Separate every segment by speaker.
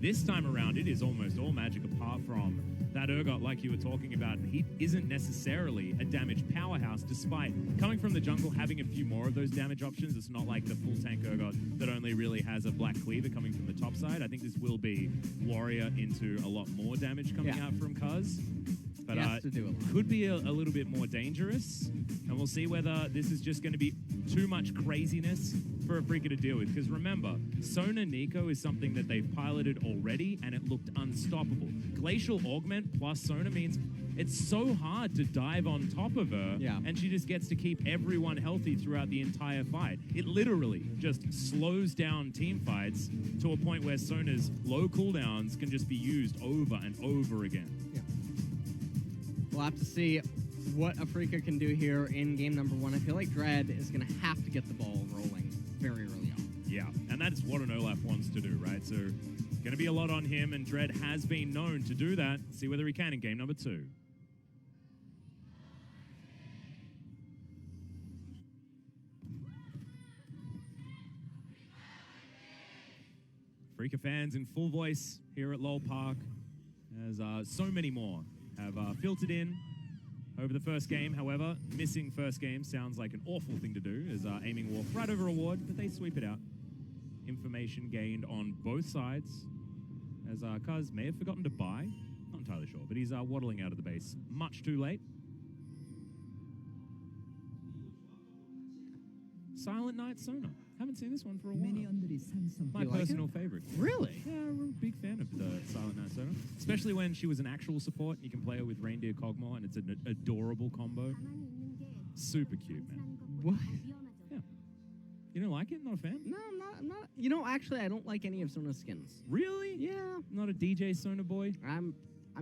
Speaker 1: This time around, it is almost all magic apart from that Urgot like you were talking about. He isn't necessarily a damage powerhouse, despite coming from the jungle, having a few more of those damage options. It's not like the full tank Urgot that only really has a black cleaver coming from the top side. I think this will be Warrior into a lot more damage coming out from Cuz. But could be a little bit more dangerous. And we'll see whether this is just going to be too much craziness for Afreeca to deal with. Because remember, Sona Nico is something that they've piloted already, and it looked unstoppable. Glacial Augment plus Sona means it's so hard to dive on top of her, and she just gets to keep everyone healthy throughout the entire fight. It literally just slows down team fights to a point where Sona's low cooldowns can just be used over and over again.
Speaker 2: We'll have to see what Afreeca can do here in game number 1. I feel like Dread is going to have to get the ball rolling very early on.
Speaker 1: Yeah, and that's what an Olaf wants to do, right? So going to be a lot on him, and Dread has been known to do that. See whether he can in game number 2. Afreeca fans in full voice here at Lowell Park, as so many more have filtered in over the first game. However, missing first game sounds like an awful thing to do, as aiming walk right over a ward, but they sweep it out. Information gained on both sides, as Cuz may have forgotten to buy. Not entirely sure, but he's waddling out of the base much too late. Silent Night Sona. Haven't seen this one for a while. My personal favorite.
Speaker 2: Really?
Speaker 1: Yeah, I'm a big fan of the Silent Night Sona. Especially when she was an actual support. You can play her with Reindeer Kog'Maw, and it's an adorable combo. Super cute, man.
Speaker 2: What?
Speaker 1: Yeah. You don't like it? Not a fan?
Speaker 2: No, I'm not. You know, actually, I don't like any of Sona's skins.
Speaker 1: Really?
Speaker 2: Yeah.
Speaker 1: Not a DJ Sona boy?
Speaker 2: I'm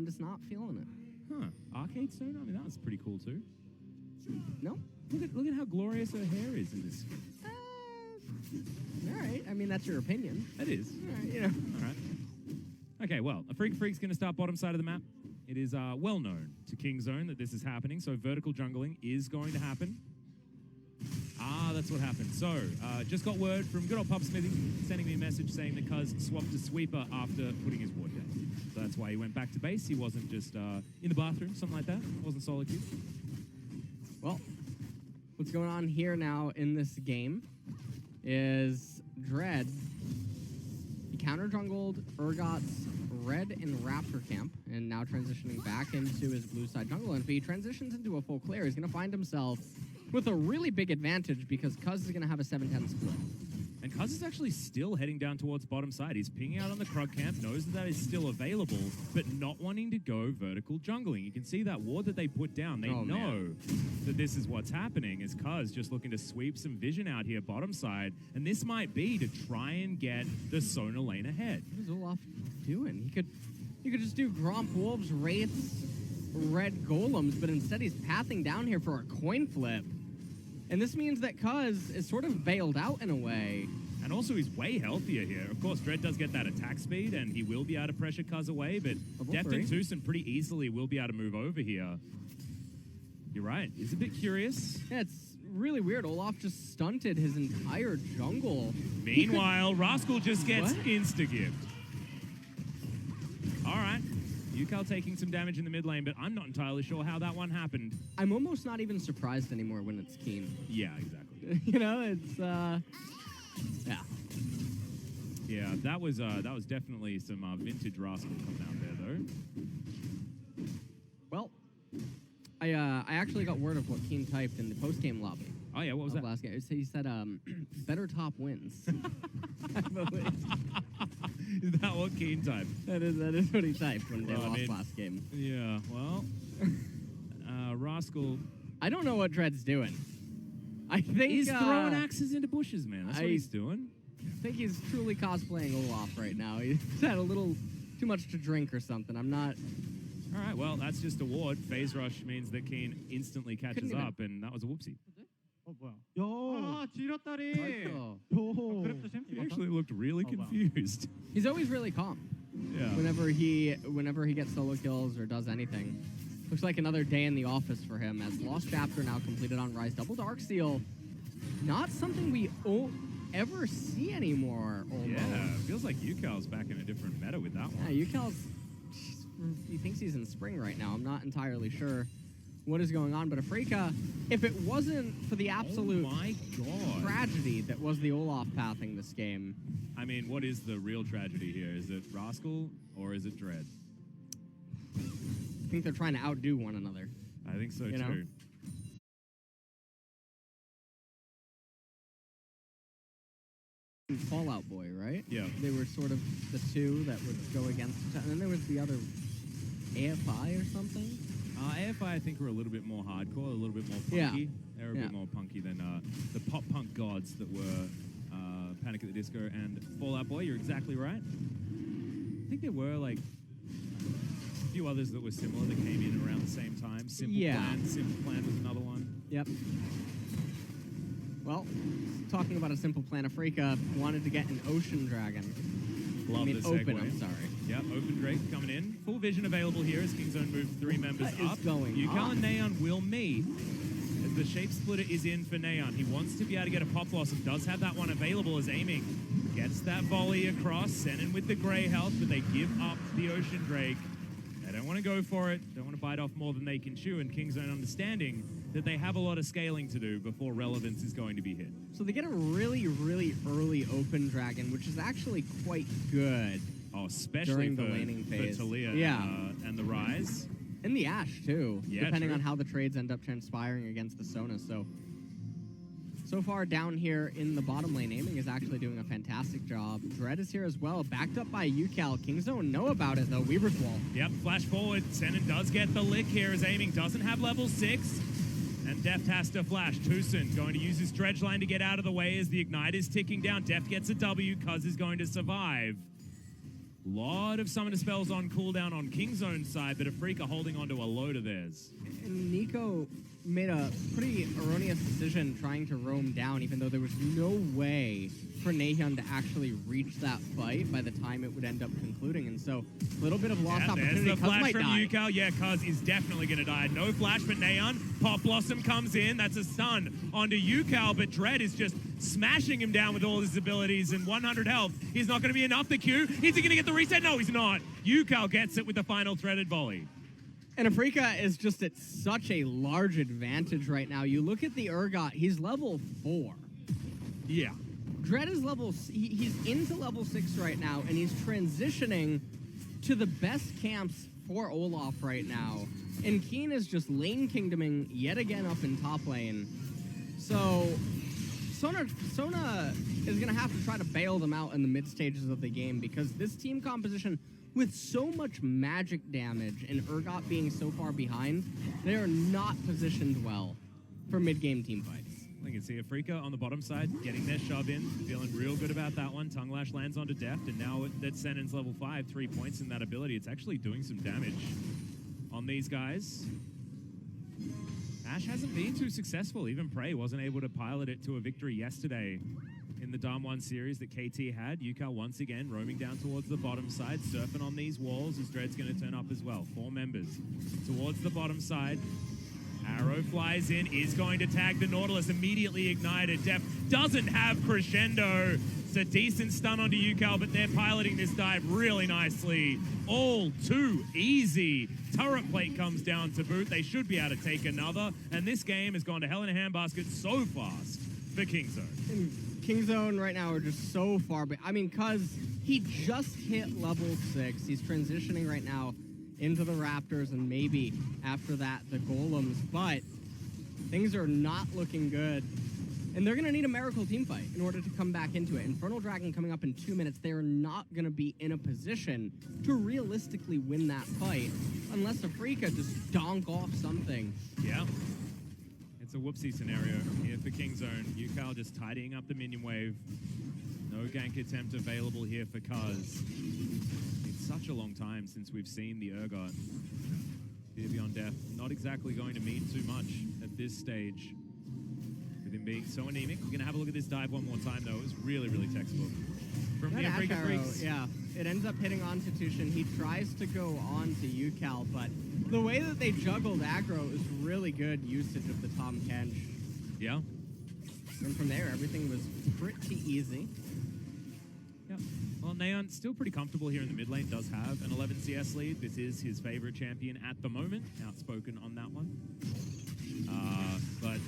Speaker 2: just not feeling it.
Speaker 1: Huh. Arcade Sona? I mean, that was pretty cool, too.
Speaker 2: No?
Speaker 1: Look at how glorious her hair is in this skin.
Speaker 2: All right. I mean, that's your opinion.
Speaker 1: It is.
Speaker 2: All right, you know.
Speaker 1: All right. Okay, well, Afreeca Freecs going to start bottom side of the map. It is well known to King Zone that this is happening, so vertical jungling is going to happen. Ah, that's what happened. So, just got word from good old Pub Smithy sending me a message saying that Cuz swapped to Sweeper after putting his ward down. So that's why he went back to base. He wasn't just in the bathroom, something like that. It wasn't solo queue.
Speaker 2: Well, what's going on here now in this game is Dread. He counter-jungled Urgot's red and Raptor camp, and now transitioning back into his blue side jungle. And if he transitions into a full clear, he's going to find himself with a really big advantage because Cuz is going to have a 7-10 split.
Speaker 1: And Cuz is actually still heading down towards bottom side. He's pinging out on the Krug camp, knows that is still available, but not wanting to go vertical jungling. You can see that ward that they put down. They know that this is what's happening, as Cuz just looking to sweep some vision out here bottom side. And this might be to try and get the Sona lane ahead.
Speaker 2: What is Olaf doing? He could just do Gromp Wolves, Wraiths, Red Golems, but instead he's pathing down here for a coin flip. And this means that Cuz is sort of bailed out in a way.
Speaker 1: And also, he's way healthier here. Of course, Dread does get that attack speed, and he will be able to pressure Cuz away, but Deft and Tucson pretty easily will be able to move over here. You're right. He's a bit curious.
Speaker 2: Yeah, it's really weird. Olaf just stunted his entire jungle.
Speaker 1: Meanwhile, Rascal just gets insta-gift. All right. Yukal taking some damage in the mid lane, but I'm not entirely sure how that one happened.
Speaker 2: I'm almost not even surprised anymore when it's Keen.
Speaker 1: Yeah, exactly.
Speaker 2: You know, it's, yeah.
Speaker 1: Yeah, that was definitely some vintage Rascal coming out there, though.
Speaker 2: Well, I actually got word of what Keen typed in the post-game lobby.
Speaker 1: Oh, yeah, what was that?
Speaker 2: Last game. He said, better top wins. I believe.
Speaker 1: Is that what Keen typed?
Speaker 2: That is what he typed when they lost last game.
Speaker 1: Yeah, well, Rascal.
Speaker 2: I don't know what Dread's doing. I think
Speaker 1: he's throwing axes into bushes, man. That's what he's doing.
Speaker 2: I think he's truly cosplaying Olaf right now. He's had a little too much to drink or something. I'm not.
Speaker 1: All right, well, that's just a ward. Phase rush means that Keen instantly catches up, and that was a whoopsie.
Speaker 3: Oh, wow.
Speaker 1: He actually looked really confused.
Speaker 2: He's always really calm.
Speaker 1: Yeah.
Speaker 2: Whenever he gets solo kills or does anything. Looks like another day in the office for him, as Lost Chapter now completed on Rise. Double Dark Seal. Not something we ever see anymore, almost.
Speaker 1: Yeah, feels like Yukal's back in a different meta with that
Speaker 2: Yeah, UCal's, he thinks he's in spring right now. I'm not entirely sure what is going on, but Afreeca, if it wasn't for the absolute tragedy that was the Olaf pathing this game.
Speaker 1: I mean, what is the real tragedy here? Is it Rascal or is it Dread?
Speaker 2: I think they're trying to outdo one another.
Speaker 1: I think so,
Speaker 2: You
Speaker 1: too.
Speaker 2: know? Fallout Boy, right?
Speaker 1: Yeah.
Speaker 2: They were sort of the two that would go against each other. And then there was the other AFI or something.
Speaker 1: AFI, I think, were a little bit more hardcore, a little bit more punky.
Speaker 2: Yeah.
Speaker 1: They were a bit more punky than the pop-punk gods that were Panic at the Disco and Fallout Boy. You're exactly right. I think there were, like, a few others that were similar that came in around the same time. Simple Plan was another one.
Speaker 2: Yep. Well, talking about a simple plan, Afreeca wanted to get an Ocean Dragon.
Speaker 1: Love the
Speaker 2: Open,
Speaker 1: segue.
Speaker 2: I'm sorry.
Speaker 1: Yep, Open Drake coming in. Full vision available here as Kingzone moves 3 members
Speaker 2: What
Speaker 1: up.
Speaker 2: is going
Speaker 1: UCal
Speaker 2: on?
Speaker 1: and Neon will meet as the Shape Splitter is in for Neon. He wants to be able to get a Pop Blossom. Does have that one available as aiming. Gets that volley across. Sending with the Grey health, but they give up the Ocean Drake. They don't want to go for it. Don't want to bite off more than they can chew. And Kingzone understanding that they have a lot of scaling to do before relevance is going to be hit.
Speaker 2: So they get a really, really early Open Dragon, which is actually quite good.
Speaker 1: Oh, especially
Speaker 2: during the laning phase.
Speaker 1: For Talia and the Rise.
Speaker 2: And the Ashe, too,
Speaker 1: Yeah,
Speaker 2: depending
Speaker 1: true.
Speaker 2: on how the trades end up transpiring against the Sona. So far down here in the bottom lane, aiming is actually doing a fantastic job. Dread is here as well, backed up by UCal. Kingzone know about it, though. Weaver's Wall.
Speaker 1: Yep, flash forward. Senin does get the lick here as aiming doesn't have level 6. And Deft has to flash. Tucson going to use his dredge line to get out of the way as the Ignite is ticking down. Deft gets a W. Cuz is going to survive. Lot of summoner spells on cooldown on Kingzone's side, but Afreeca holding onto a load of theirs.
Speaker 2: And Nico made a pretty erroneous decision trying to roam down, even though there was no way for Nahyun to actually reach that fight by the time it would end up concluding. And so, a little bit of lost opportunity.
Speaker 1: There's the
Speaker 2: Cuz
Speaker 1: flash
Speaker 2: might
Speaker 1: from
Speaker 2: die.
Speaker 1: UCal. Yeah, Cuz is definitely going to die. No flash for Neon. Pop Blossom comes in. That's a stun onto UCal, but Dread is just smashing him down with all his abilities and 100 health. He's not going to be enough, the Q. Is he going to get the reset? No, he's not. UCal gets it with the final threaded volley.
Speaker 2: And Afreeca is just at such a large advantage right now. You look at the Urgot, he's level 4.
Speaker 1: Yeah.
Speaker 2: Dread is he's into level 6 right now, and he's transitioning to the best camps for Olaf right now. And Keen is just lane kingdoming yet again up in top lane. So Sona is going to have to try to bail them out in the mid stages of the game, because this team composition, with so much magic damage and Urgot being so far behind, they are not positioned well for mid-game team fights.
Speaker 1: You can see Afreeca on the bottom side, getting their shove in, feeling real good about that one. Tongue Lash lands onto Deft, and now that Senin's level 5, 3 points in that ability, it's actually doing some damage on these guys. Ashe hasn't been too successful. Even Prey wasn't able to pilot it to a victory yesterday in the Dom 1 series that KT had. UCal once again roaming down towards the bottom side, surfing on these walls as Dread's going to turn up as well. 4 members towards the bottom side. Arrow flies in, is going to tag the Nautilus, immediately ignited. Def doesn't have Crescendo. It's a decent stun onto UCal, but they're piloting this dive really nicely. All too easy. Turret plate comes down to boot. They should be able to take another, and this game has gone to hell in a handbasket so fast for Kingzone.
Speaker 2: And Kingzone right now are just so far, but I mean, cuz he just hit level 6. He's transitioning right now into the Raptors, and maybe after that the Golems, but things are not looking good. And they're going to need a miracle team fight in order to come back into it. Infernal Dragon coming up in 2 minutes. They are not going to be in a position to realistically win that fight unless Afreeca just donk off something.
Speaker 1: Yeah. It's a whoopsie scenario here for Kingzone. UCal just tidying up the minion wave. No gank attempt available here for Cuz. It's such a long time since we've seen the Urgot. Fear Beyond Death not exactly going to mean too much at this stage. With him being so anemic. We're going to have a look at this dive one more time, though. It was really, really textbook. From the
Speaker 2: That
Speaker 1: Afreeca
Speaker 2: Ash
Speaker 1: Freecs.
Speaker 2: yeah, it ends up hitting onto Tushin. He tries to go on to UCal, but the way that they juggled aggro is really good usage of the Tom Kench.
Speaker 1: Yeah.
Speaker 2: And from there, everything was pretty easy.
Speaker 1: Yep. Well, Neon still pretty comfortable here in the mid lane, does have an 11 CS lead. This is his favorite champion at the moment, outspoken on that one. But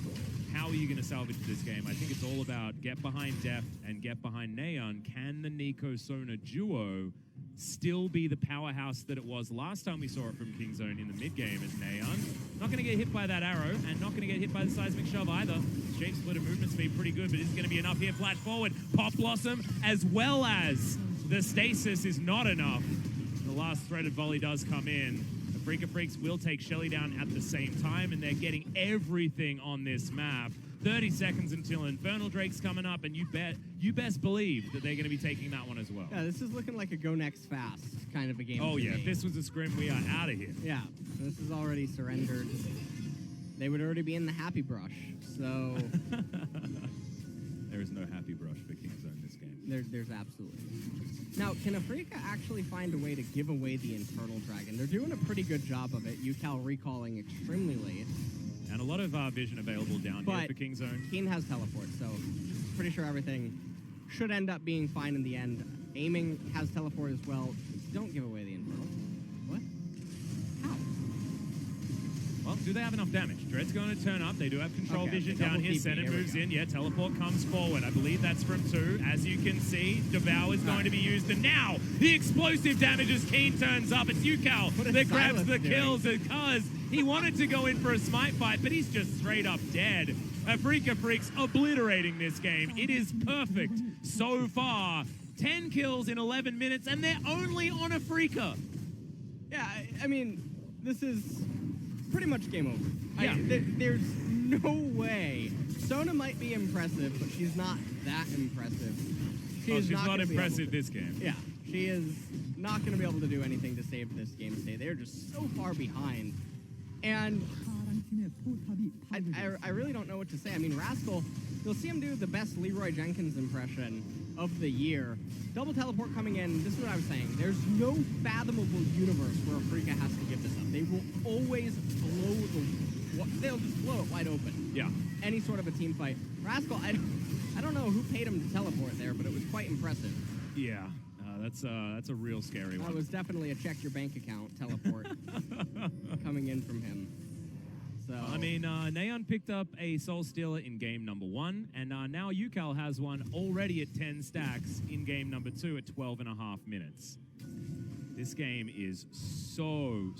Speaker 1: how are you going to salvage this game? I think it's all about get behind Deft and get behind Neon. Can the Nico-Sona duo still be the powerhouse that it was last time we saw it from Kingzone in the mid game as Neon? Not going to get hit by that arrow and not going to get hit by the seismic shove either. Shape split and movement speed pretty good, but it's going to be enough here. Flash forward, Pop Blossom, as well as the stasis is not enough. The last threaded volley does come in. Afreeca Freecs will take Shelly down at the same time, and they're getting everything on this map. 30 seconds until Infernal Drake's coming up, and you best believe that they're going to be taking that one as well.
Speaker 2: Yeah, this is looking like a go next fast kind of a game.
Speaker 1: Oh, yeah.
Speaker 2: Me.
Speaker 1: If this was a scrim, we are out of here.
Speaker 2: Yeah, this is already surrendered. They would already be in the happy brush, so...
Speaker 1: There is no happy brush for Kingzone this game.
Speaker 2: There's absolutely. Now, can Afreeca actually find a way to give away the internal dragon? They're doing a pretty good job of it. UCal recalling extremely late.
Speaker 1: And a lot of vision available down here for Kingzone.
Speaker 2: Keen has teleport, so pretty sure everything should end up being fine in the end. Aiming has teleport as well. Don't give away the internal. What? How?
Speaker 1: Well, do they have enough damage? Dread's going to turn up. They do have control vision down here. Senna moves in. Yeah, teleport comes forward. I believe that's from 2. As you can see, Devour is going to be used. And now, the explosive damage as Keen turns up. It's UCal that grabs the kills because he wanted to go in for a smite fight, but he's just straight up dead. Afreeca Freecs obliterating this game. It is perfect so far. 10 kills in 11 minutes, and they're only on Afreeca.
Speaker 2: Yeah, I mean, this is pretty much game over.
Speaker 1: Yeah.
Speaker 2: There's no way. Sona might be impressive, but she's not that impressive.
Speaker 1: She's not impressive this game.
Speaker 2: Yeah, she is not going to be able to do anything to save this game today. They're just so far behind. And I really don't know what to say. I mean, Rascal, you'll see him do the best Leroy Jenkins impression of the year. Double teleport coming in. This is what I was saying. There's no fathomable universe where Afreeca has to give this up. They will always they'll just blow it wide open.
Speaker 1: Yeah.
Speaker 2: Any sort of a team fight. Rascal, I don't know who paid him to teleport there, but it was quite impressive.
Speaker 1: Yeah. That's a real scary one.
Speaker 2: That was definitely a check your bank account teleport coming in from him. So
Speaker 1: I mean, Neon picked up a Soul Stealer in game number 1, and now UCal has one already at 10 stacks in game number 2 at 12.5 minutes. This game is so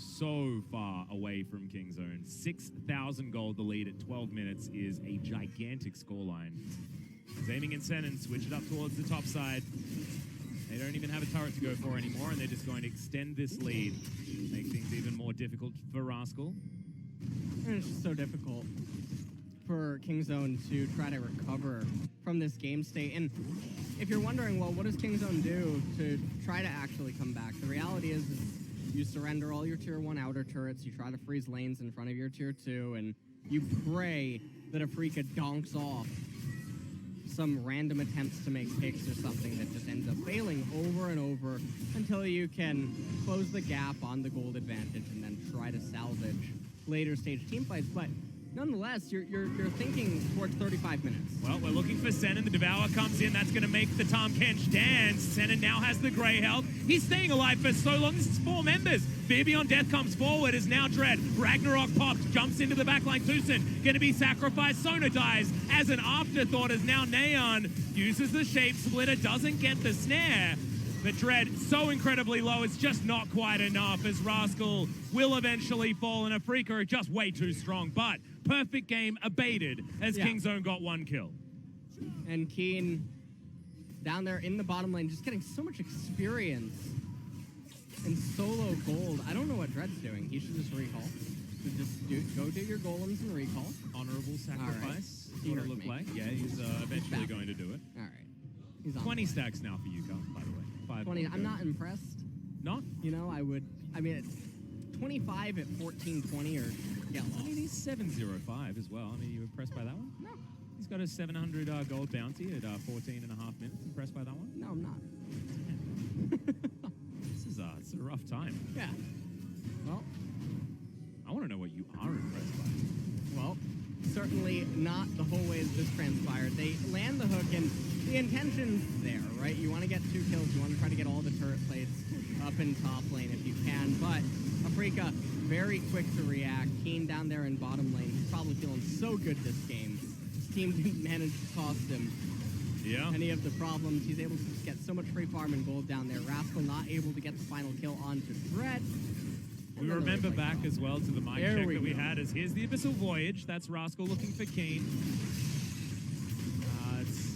Speaker 1: far away from Kingzone. 6,000 gold, the lead at 12 minutes is a gigantic scoreline. He's aiming in Sen and switch it up towards the top side. They don't even have a turret to go for anymore, and they're just going to extend this lead, make things even more difficult for Rascal.
Speaker 2: And it's just so difficult for Kingzone to try to recover from this game state. And if you're wondering, well, what does Kingzone do to try to actually come back? The reality is you surrender all your tier 1 outer turrets, you try to freeze lanes in front of your tier 2, and you pray that Afreeca donks off some random attempts to make picks or something that just ends up failing over and over until you can close the gap on the gold advantage and then try to salvage later stage team fights. But nonetheless, you're thinking towards 35 minutes.
Speaker 1: Well, we're looking for Sen, and the Devour comes in. That's going to make the Tom Kench dance. Sen now has the grey health. He's staying alive for so long. This is 4 members. Fear Beyond Death comes forward as now Dread. Ragnarok pops, jumps into the backline. Tucson going to be sacrificed. Sona dies as an afterthought as now Neon uses the shape splitter, doesn't get the snare. But Dread so incredibly low, it's just not quite enough as Rascal will eventually fall, and Afreeca are just way too strong. But perfect game abated as Kingzone got 1 kill.
Speaker 2: And Keen down there in the bottom lane, just getting so much experience in solo gold. I don't know what Dread's doing. He should just recall. So just go do your golems and recall.
Speaker 1: Honorable sacrifice.
Speaker 2: He
Speaker 1: What it
Speaker 2: hurt
Speaker 1: looked
Speaker 2: me.
Speaker 1: like. Yeah, he's eventually going to do it.
Speaker 2: All right. He's on
Speaker 1: 20 stacks now for UCal, by the way.
Speaker 2: 20. I'm not impressed.
Speaker 1: Not?
Speaker 2: You know, I mean, it's 25 at 14-20 or get lost.
Speaker 1: I mean, he's 705 as well. I mean, you impressed by that one?
Speaker 2: No.
Speaker 1: He's got a 700 gold bounty at 14.5 minutes. Impressed by that one?
Speaker 2: No, I'm not.
Speaker 1: It's a rough time.
Speaker 2: Yeah. Well,
Speaker 1: I want to know what you are impressed by.
Speaker 2: Well, certainly not the whole way that this transpired. They land the hook, and the intention's there, right? You want to get 2 kills. You want to try to get all the turret plates up in top lane if you can. But Afreeca, very quick to react. Keen down there in bottom lane. He's probably feeling so good this game. His team didn't manage to cost him any of the problems. He's able to just get so much free farm and gold down there. Rascal not able to get the final kill onto Dread.
Speaker 1: We remember back as well to the mic check that we had as here's the Abyssal Voyage. That's Rascal looking for Keen. It's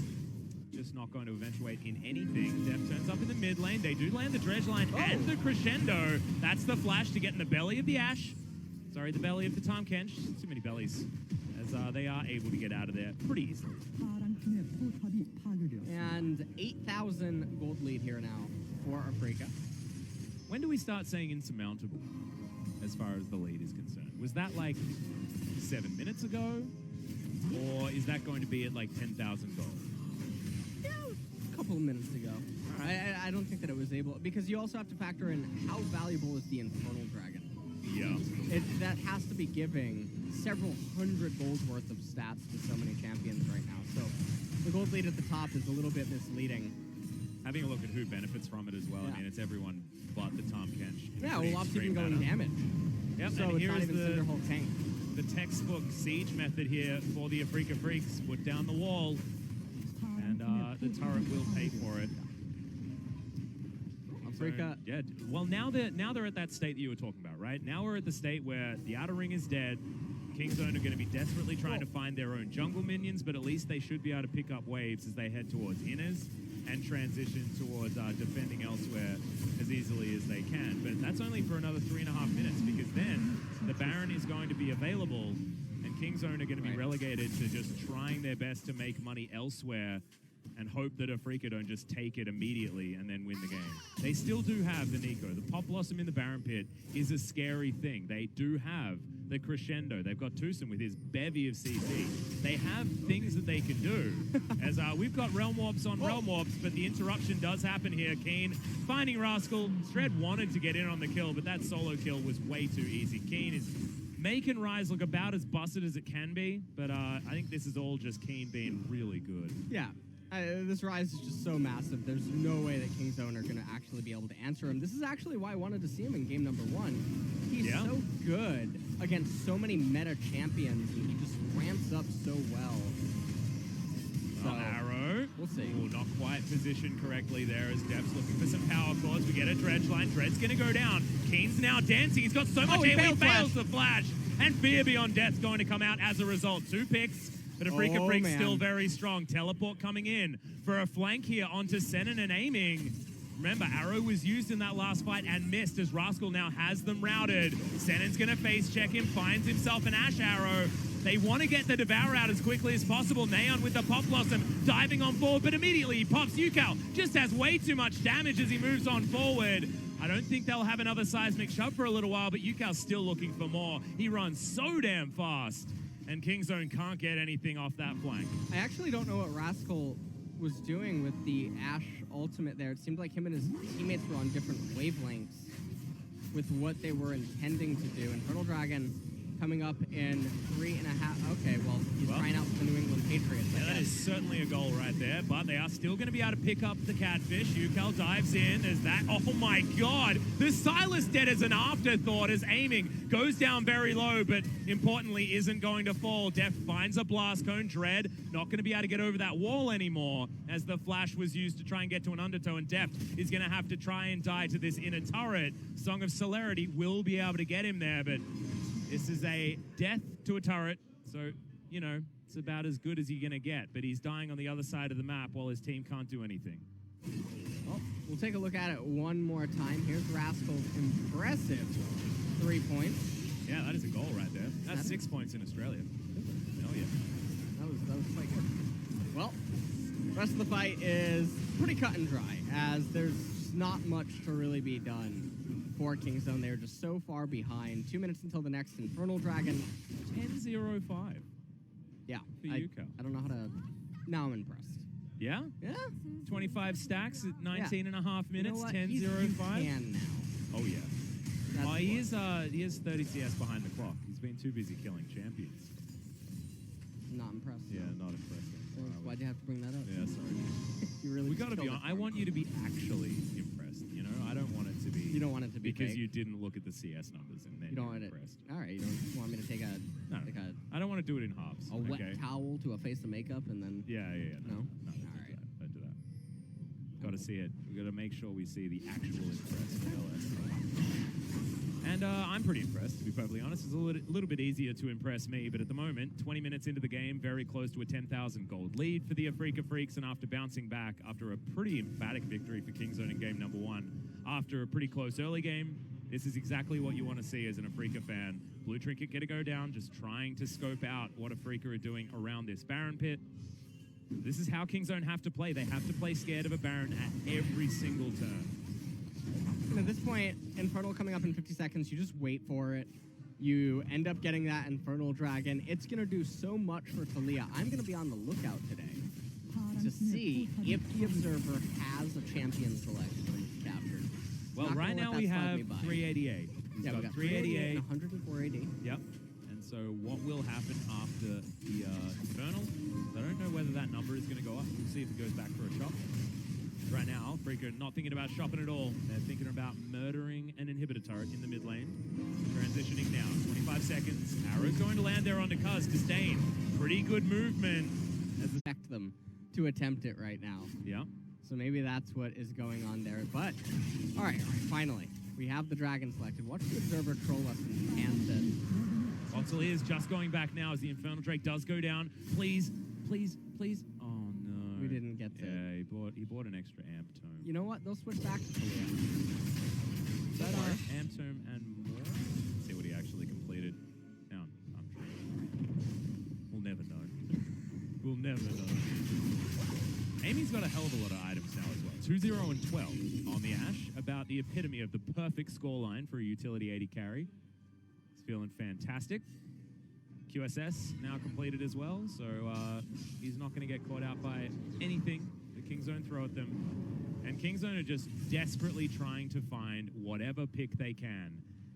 Speaker 1: just not going to eventuate in anything. Def turns up in the mid lane. They do land the dredge line and the crescendo. That's the flash to get in the belly of the Ashe. Sorry, the belly of the Tahm Kench. Too many bellies. As they are able to get out of there pretty easily.
Speaker 2: And 8,000 gold lead here now for Afreeca.
Speaker 1: When do we start saying insurmountable as far as the lead is concerned? Was that like 7 minutes ago? Or is that going to be at like 10,000 gold?
Speaker 2: Yeah, a couple of minutes ago. I don't think that it was able, because you also have to factor in how valuable is the Infernal Dragon.
Speaker 1: Yeah.
Speaker 2: That has to be giving several hundred gold worth of stats to so many champions right now. So the gold lead at the top is a little bit misleading.
Speaker 1: Having a look at who benefits from it as well.
Speaker 2: Yeah.
Speaker 1: I mean, it's everyone but the Tahm Kench.
Speaker 2: Yeah, well, Lop's even going damage.
Speaker 1: Yep,
Speaker 2: so
Speaker 1: and
Speaker 2: it's
Speaker 1: here
Speaker 2: not
Speaker 1: is
Speaker 2: even Cinderhulk tank.
Speaker 1: the textbook siege method here for the Afreeca Freecs. Put down the wall, and the turret will pay for it.
Speaker 2: Afreeca.
Speaker 1: So, yeah, well, now they're at that state that you were talking about, right? Now we're at the state where the outer ring is dead. Kingzone are going to be desperately trying to find their own jungle minions, but at least they should be able to pick up waves as they head towards inners and transition towards defending elsewhere as easily as they can. But that's only for another 3.5 minutes, because then the Baron is going to be available, and Kingzone are going to be relegated to just trying their best to make money elsewhere and hope that Afreeca don't just take it immediately and then win the game. They still do have the Nico. The Pop Blossom in the Baron Pit is a scary thing. They do have the Crescendo. They've got Tucson with his bevy of CC. They have things that they can do. As we've got Realm Warps on Realm Warps, but the interruption does happen here. Keen finding Rascal. Dread wanted to get in on the kill, but that solo kill was way too easy. Keen is making Rise look about as busted as it can be, but I think this is all just Keen being really good.
Speaker 2: Yeah. This Rise is just so massive. There's no way that Kingzone are going to actually be able to answer him. This is actually why I wanted to see him in game number 1. He's so good against so many meta champions, and he just ramps up so well. So,
Speaker 1: Arrow.
Speaker 2: We'll see.
Speaker 1: Ooh, not quite positioned correctly there as Def's looking for some power chords. We get a dredge line. Dread's going to go down. Keen's now dancing. He's got so much air. He fails the flash. And Fear Beyond Death's going to come out as a result. 2 picks. But Afreeca Freecs still very strong. Teleport coming in for a flank here onto Senin and aiming. Remember, Arrow was used in that last fight and missed as Rascal now has them routed. Senin's going to face check him, finds himself an Ashe Arrow. They want to get the Devour out as quickly as possible. Neon with the Pop Blossom diving on forward, but immediately he pops. Yukal just has way too much damage as he moves on forward. I don't think they'll have another seismic shove for a little while, but Yukal's still looking for more. He runs so damn fast. And Kingzone can't get anything off that flank.
Speaker 2: I actually don't know what Rascal was doing with the Ashe ultimate there. It seemed like him and his teammates were on different wavelengths with what they were intending to do. Infernal Dragon coming up in 3.5. Okay, well, he's trying out for the New England Patriots.
Speaker 1: Yeah, that is certainly a goal right there, but they are still going to be able to pick up the Catfish. Yukal dives in. There's that. Oh my god! The Silas dead as an afterthought as aiming goes down very low, but importantly isn't going to fall. Def finds a blast cone. Dread not going to be able to get over that wall anymore as the flash was used to try and get to an undertow, and Def is going to have to try and die to this inner turret. Song of Celerity will be able to get him there, but this is a death to a turret, so, you know, it's about as good as you're going to get. But he's dying on the other side of the map while his team can't do anything.
Speaker 2: Well, we'll take a look at it one more time. Here's Rascal's impressive 3 points.
Speaker 1: Yeah, that is a goal right there. That's 6 points in Australia. Hell yeah.
Speaker 2: That was quite good. Well, the rest of the fight is pretty cut and dry, as there's just not much to really be done for Kingzone. They're just so far behind. 2 minutes until the next Infernal Dragon.
Speaker 1: 10-0-5.
Speaker 2: Yeah.
Speaker 1: For Yukal.
Speaker 2: I don't know how to... Now I'm impressed.
Speaker 1: Yeah?
Speaker 2: Yeah.
Speaker 1: 25 stacks at 19 and a half minutes, 10-0-5.
Speaker 2: He's can now.
Speaker 1: Oh, yeah.
Speaker 2: That's
Speaker 1: he is 30 CS behind the clock. He's been too busy killing champions.
Speaker 2: Not impressed.
Speaker 1: Yeah, not impressed.
Speaker 2: Why'd you have to bring that up?
Speaker 1: Yeah, sorry.
Speaker 2: You really
Speaker 1: We gotta be
Speaker 2: killed
Speaker 1: honest.
Speaker 2: it
Speaker 1: I
Speaker 2: for me.
Speaker 1: want you to be actually impressed, you know? I don't want it to be...
Speaker 2: You don't want it to be
Speaker 1: because
Speaker 2: fake.
Speaker 1: you didn't look at the CS numbers and then
Speaker 2: You don't
Speaker 1: you're
Speaker 2: want it.
Speaker 1: impressed.
Speaker 2: All right, you don't want me to take a
Speaker 1: No,
Speaker 2: like a
Speaker 1: I don't want to do it in halves.
Speaker 2: wet
Speaker 1: okay?
Speaker 2: towel to a face of makeup and then
Speaker 1: Yeah.
Speaker 2: No?
Speaker 1: Don't
Speaker 2: All
Speaker 1: do
Speaker 2: right.
Speaker 1: that. Don't do that. Got to see it. We got to make sure we see the actual impressed LS. And I'm pretty impressed, to be perfectly honest. It's a little bit easier to impress me, but at the moment, 20 minutes into the game, very close to a 10,000 gold lead for the Afreeca Freecs, and after bouncing back after a pretty emphatic victory for Kingzone in game number 1, after a pretty close early game, this is exactly what you want to see as an Afreeca fan. Blue Trinket get to go down, just trying to scope out what Afreeca are doing around this Baron pit. This is how Kingzone have to play. They have to play scared of a Baron at every single turn.
Speaker 2: And at this point, Infernal coming up in 50 seconds, you just wait for it. You end up getting that Infernal Dragon. It's going to do so much for Talia. I'm going to be on the lookout today to see if the Observer has a champion selection captured.
Speaker 1: Well,
Speaker 2: Not
Speaker 1: right
Speaker 2: gonna
Speaker 1: now
Speaker 2: let
Speaker 1: we
Speaker 2: that slide
Speaker 1: have
Speaker 2: me by.
Speaker 1: 388. He's
Speaker 2: Yeah, we got 388 and 104 AD.
Speaker 1: Yep. And so what will happen after the Infernal? I don't know whether that number is going to go up. We'll see if it goes back for a shot. Right now, Afreeca not thinking about shopping at all. They're thinking about murdering an inhibitor turret in the mid lane. Transitioning now, 25 seconds. Arrow's going to land there onto Cuz. Disdain, pretty good movement.
Speaker 2: Expect them to attempt it right now.
Speaker 1: Yeah.
Speaker 2: So maybe that's what is going on there. But, all right, finally. We have the Dragon selected. Watch the Observer troll us in Kansas.
Speaker 1: Oxley is just going back now as the Infernal Drake does go down. Please. Oh, no.
Speaker 2: We didn't get to.
Speaker 1: Yeah, he bought an extra amp tome.
Speaker 2: You know what? They'll switch back to Talia. But,
Speaker 1: amp tome and more? Let's see what he actually completed. Now, I'm sure. We'll never know. We'll never know. Amy's got a hell of a lot of items now as well. 2-0 and 12 on the Ashe. About the epitome of the perfect scoreline for a utility 80 carry. He's feeling fantastic. QSS now completed as well, so he's not going to get caught out by anything that Kingzone throw at them. And Kingzone are just desperately trying to find whatever pick they can.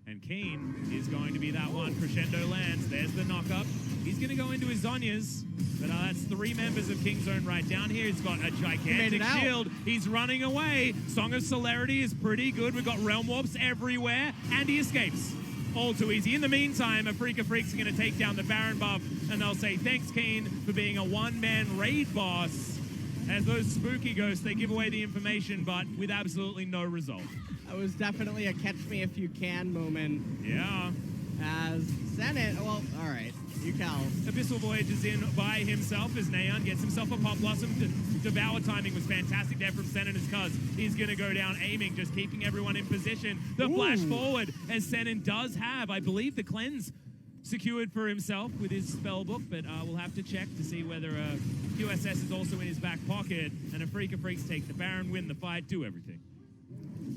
Speaker 1: And Keen is going to be that one. Crescendo lands. There's the knock-up. He's going to go into his Zhonya's. But that's 3 members of Kingzone right down here. He's got a gigantic shield. He's running away. Song of Celerity is pretty good. We've got Realm Warps everywhere. And he escapes. All too easy. In the meantime, Afreeca Freecs are going to take down the Baron buff. And they'll say, thanks, Keen, for being a one-man raid boss. As those spooky ghosts, they give away the information, but with absolutely no result.
Speaker 2: That was definitely a catch-me-if-you-can moment.
Speaker 1: Yeah.
Speaker 2: As Senate, well, all right, UCal.
Speaker 1: Abyssal Voyage is in by himself as Naeon gets himself a Pop Blossom. Devour timing was fantastic there from Senan as Cuz. He's going to go down aiming, just keeping everyone in position. The flash forward as Senan does have, I believe, the cleanse secured for himself with his spellbook, but we'll have to check to see whether QSS is also in his back pocket. And Afreeca Freecs take the Baron, win the fight, do everything.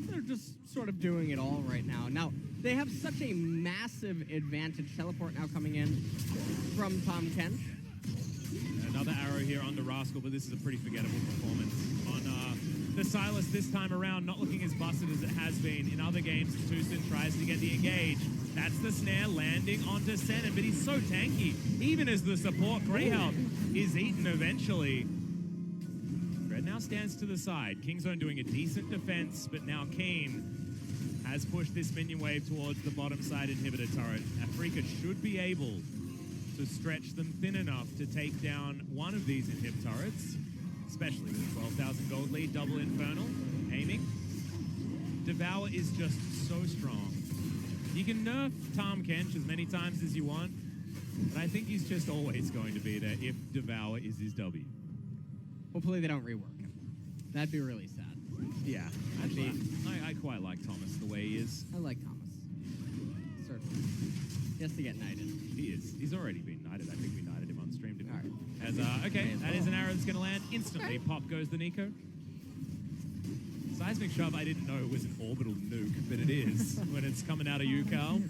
Speaker 2: They're just sort of doing it all right now. Now, they have such a massive advantage. Teleport now coming in from Tom Kench.
Speaker 1: Another arrow here on the Rascal, but this is a pretty forgettable performance. On the Silas this time around, not looking as busted as it has been. In other games, Tucson tries to get the engage. That's the snare landing onto Senan, but he's so tanky. Even as the support Greyhound is eaten eventually. Red now stands to the side. Kingzone doing a decent defense, but now Keen has pushed this minion wave towards the bottom side inhibitor turret. Afreeca should be able to stretch them thin enough to take down one of these inhib turrets, especially with a 12,000 gold lead, double Infernal, aiming. Devour is just so strong. You can nerf Tom Kench as many times as you want, but I think he's just always going to be there if Devour is his W.
Speaker 2: Hopefully they don't rework him. That'd be really sad.
Speaker 1: Yeah, I quite like Thomas the way he is.
Speaker 2: I like Thomas. Certainly. He has to get knighted.
Speaker 1: He is. He's already been knighted. I think we knighted him on stream, didn't we?
Speaker 2: All
Speaker 1: right. Okay, that is an arrow that's going to land instantly. Pop goes the Nico. Seismic Shove, I didn't know it was an orbital nuke, but it is when it's coming out of UCal.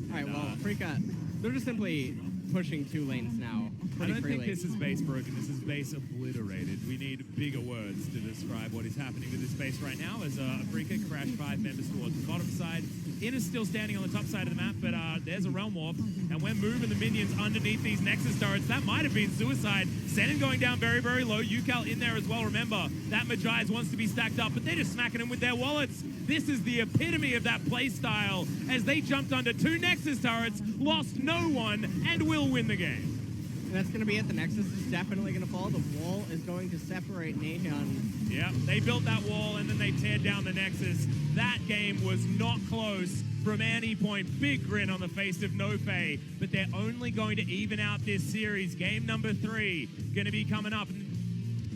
Speaker 2: All right, well, Afreeca, they're just simply pushing 2 lanes now. pretty
Speaker 1: don't
Speaker 2: freely.
Speaker 1: think this is base broken. This is base obliterated. We need bigger words to describe what is happening to this base right now as Afreeca crash 5 members towards the bottom side. Inner's still standing on the top side of the map, but there's a Realm Warp, and we're moving the minions underneath these Nexus turrets. That might have been suicide. Senin going down very, very low. UCal in there as well. Remember, that Magi's wants to be stacked up, but they're just smacking him with their wallets. This is the epitome of that play style as they jumped under 2 Nexus turrets, lost no one, and will win the game.
Speaker 2: And that's going to be it. The Nexus is definitely going to fall. The wall is going to separate Nahyan.
Speaker 1: Yeah, they built that wall and then they teared down the Nexus. That game was not close from any point. Big grin on the face of NoFe, but they're only going to even out this series. Game number 3 going to be coming up.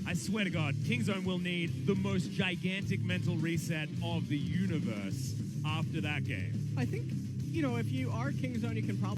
Speaker 1: I swear to God, Kingzone will need the most gigantic mental reset of the universe after that game.
Speaker 2: I think, you know, if you are Kingzone, you can probably